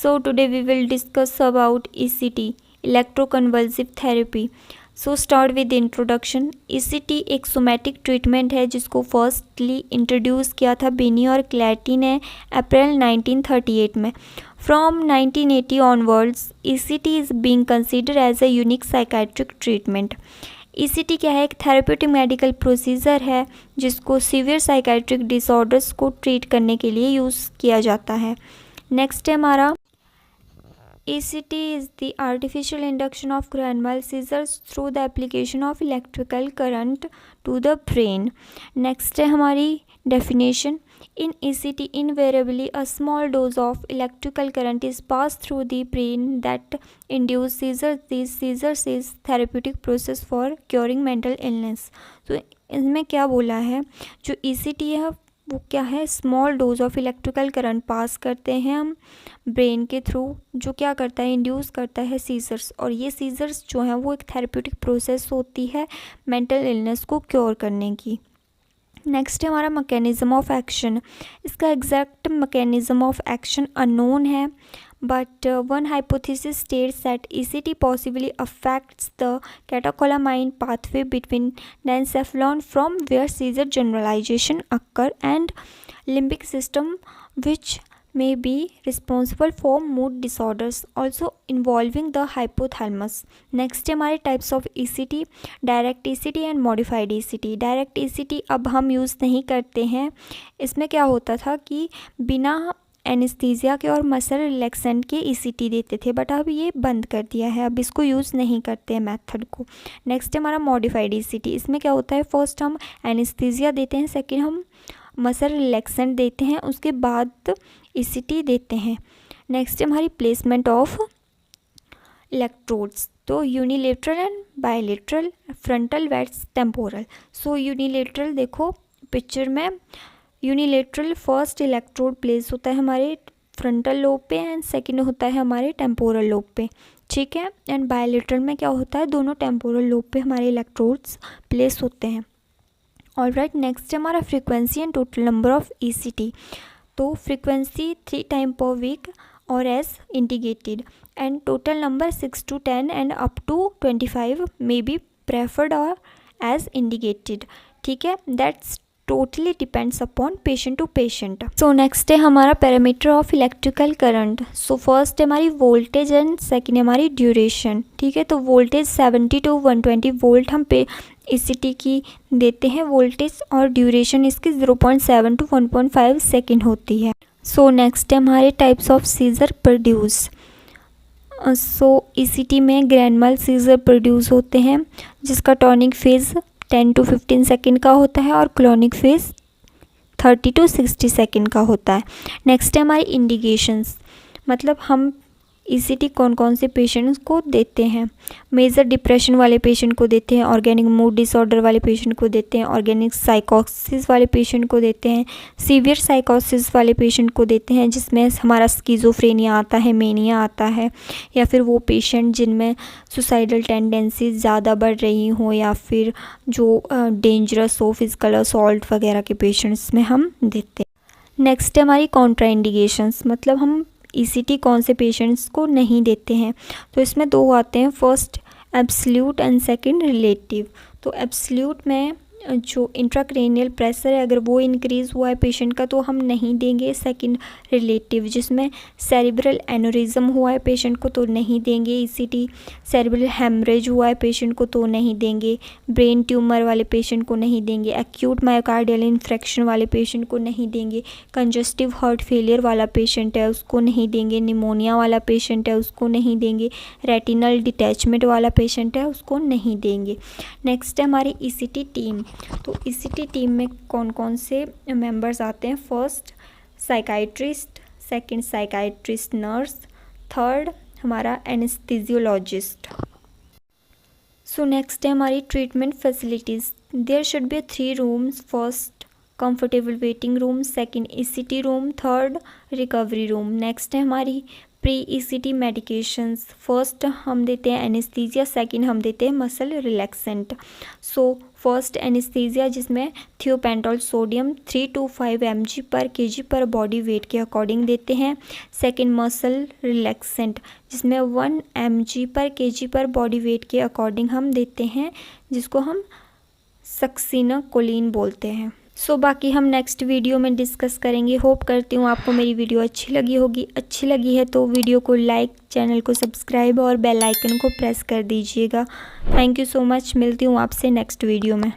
So today we will discuss about ECT, electroconvulsive therapy. So start with the introduction. ECT एक somatic treatment है जिसको firstly introduce किया था बेनी और क्लैटी ने अप्रैल 1938 में. From 1980 onwards, ECT is being considered as a unique psychiatric treatment. ECT क्या है? एक थेरेप्यूटिक मेडिकल प्रोसीजर है जिसको सीवियर साइकाइट्रिक डिसऑर्डर्स को ट्रीट करने के लिए यूज़ किया जाता है. नेक्स्ट है हमारा ECT is the artificial induction of grand mal seizures through the application of electrical current to the brain. Next है हमारी definition. In ECT, invariably a small dose of electrical current is passed through the brain that induce seizures. These seizures is therapeutic process for curing mental illness. तो इसमें क्या बोला है, जो ECT है वो क्या है, small dose of electrical current pass करते हैं हम ब्रेन के थ्रू, जो क्या करता है, इंड्यूस करता है सीजर्स. और ये सीजर्स जो हैं वो एक थेरेप्यूटिक प्रोसेस होती है मेंटल इलनेस को क्योर करने की. नेक्स्ट है हमारा मैकेनिज़्म ऑफ एक्शन. इसका exact mechanism of action unknown है, but one hypothesis states that ECT possibly affects the catecholamine pathway between diencephalon, from where seizure generalization occur, and limbic system, which may be responsible for mood disorders, also involving the hypothalamus. Next है हमारे types of ECT, direct ECT and modified ECT. Direct ECT अब हम use नहीं करते हैं. इसमें क्या होता था कि बिना एनेस्थीसिया के और मसल रिलैक्सेंट के ECT देते थे, बट अब ये बंद कर दिया है, अब इसको यूज़ नहीं करते हैं मेथड को. नेक्स्ट है हमारा मॉडिफाइड ECT. इसमें क्या होता है, फर्स्ट हम एनेस्थीसिया देते हैं, सेकंड हम मसल रिलैक्सेंट देते हैं, उसके बाद ECT देते हैं. नेक्स्ट है हमारी प्लेसमेंट ऑफ इलेक्ट्रोड्स. तो unilateral and bilateral, frontal versus temporal. So unilateral देखो पिक्चर में, यूनिलेटरल फर्स्ट इलेक्ट्रोड प्लेस होता है हमारे फ्रंटल लोब पे एंड सेकंड होता है हमारे टेम्पोरल लोब पे, ठीक है. एंड बायलेटरल में क्या होता है, दोनों टेम्पोरल लोब पे हमारे इलेक्ट्रोड्स प्लेस होते हैं. ऑलराइट, नेक्स्ट है हमारा frequency and total number of ECT. तो फ्रीक्वेंसी 3 टाइम पर वीक और as indicated, and total number 6 to 10 and up to 25 may be preferred और एज इंडिकेटेड, ठीक है. That's totally depends upon patient to patient. So next है हमारा parameter of electrical current. So first है हमारी voltage and second है हमारी duration, ठीक है. तो वोल्टेज 70 to 120 वोल्ट हम पे ECT की देते हैं वोल्टेज, और ड्यूरेशन इसकी 0.7 to 1.5 सेकेंड होती है. सो नेक्स्ट है हमारे types of seizure produce. So ECT में ग्रैंड mal सीजर प्रोड्यूस होते हैं जिसका टॉनिक फेज 10 to 15 सेकेंड का होता है और क्लोनिक फेज 30 to 60 सेकेंड का होता है. नेक्स्ट है हमारी इंडिकेशंस, मतलब हम ECT कौन कौन से पेशेंट्स को देते हैं. मेजर डिप्रेशन वाले पेशेंट को देते हैं, ऑर्गेनिक मूड डिसऑर्डर वाले पेशेंट को देते हैं, ऑर्गेनिक साइकोसिस वाले पेशेंट को देते हैं, सीवियर साइकोसिस वाले पेशेंट को देते हैं जिसमें हमारा स्किज़ोफ्रेनिया आता है, मेनिया आता है, या फिर वो पेशेंट जिनमें सुसाइडल टेंडेंसीज ज़्यादा बढ़ रही हों, या फिर जो डेंजरस हो, फिजिकल असॉल्ट वगैरह के पेशेंट्स में हम देते हैं. नेक्स्ट है हमारी कॉन्ट्राइंडिकेशंस, मतलब हम ECT कौन से पेशेंट्स को नहीं देते हैं. तो इसमें दो आते हैं, first absolute and second relative. तो एब्सोल्यूट में जो इंट्राक्रेनियल प्रेशर है अगर वो इंक्रीज़ हुआ है पेशेंट का तो हम नहीं देंगे. सेकंड रिलेटिव, जिसमें सेरिब्रल एनोरिज्म हुआ है पेशेंट को तो नहीं देंगे ECT. सेरिब्रल हेमरेज हुआ है पेशेंट को तो नहीं देंगे. ब्रेन ट्यूमर वाले पेशेंट को नहीं देंगे. एक्यूट मायोकार्डियल इन्फेक्शन वाले पेशेंट को नहीं देंगे. कंजस्टिव हार्ट फेलियर वाला पेशेंट है उसको नहीं देंगे. निमोनिया वाला पेशेंट है उसको नहीं देंगे. रेटिनल डिटैचमेंट वाला पेशेंट है उसको नहीं देंगे. नेक्स्ट है हमारी ECT टीम. तो ECT टीम में कौन कौन से मेंबर्स आते हैं, first psychiatrist, second psychiatrist nurse, third हमारा एनेस्थीसियोलॉजिस्ट. सो नेक्स्ट है हमारी treatment facilities. There should be 3 rooms, first comfortable waiting room, second ECT room, third recovery room. Next है हमारी प्री ECT मेडिकेशंस. फर्स्ट हम देते हैं एनेस्थीसिया, सेकंड हम देते हैं muscle relaxant. So first anaesthesia जिसमें थियोपेंटोल सोडियम 3 to 5 mg पर kg पर बॉडी वेट के अकॉर्डिंग देते हैं। सेकेंड मसल रिलैक्सेंट जिसमें 1 mg पर kg पर बॉडी वेट के अकॉर्डिंग हम देते हैं, जिसको हम सक्सिनाकोलिन बोलते हैं। सो बाकी हम नेक्स्ट वीडियो में डिस्कस करेंगे। होप करती हूँ आपको मेरी वीडियो अच्छी लगी होगी। अच्छी लगी है तो वीडियो को लाइक, चैनल को सब्सक्राइब और बेल आइकन को प्रेस कर दीजिएगा। Thank you so much. मिलती हूँ आपसे नेक्स्ट वीडियो में।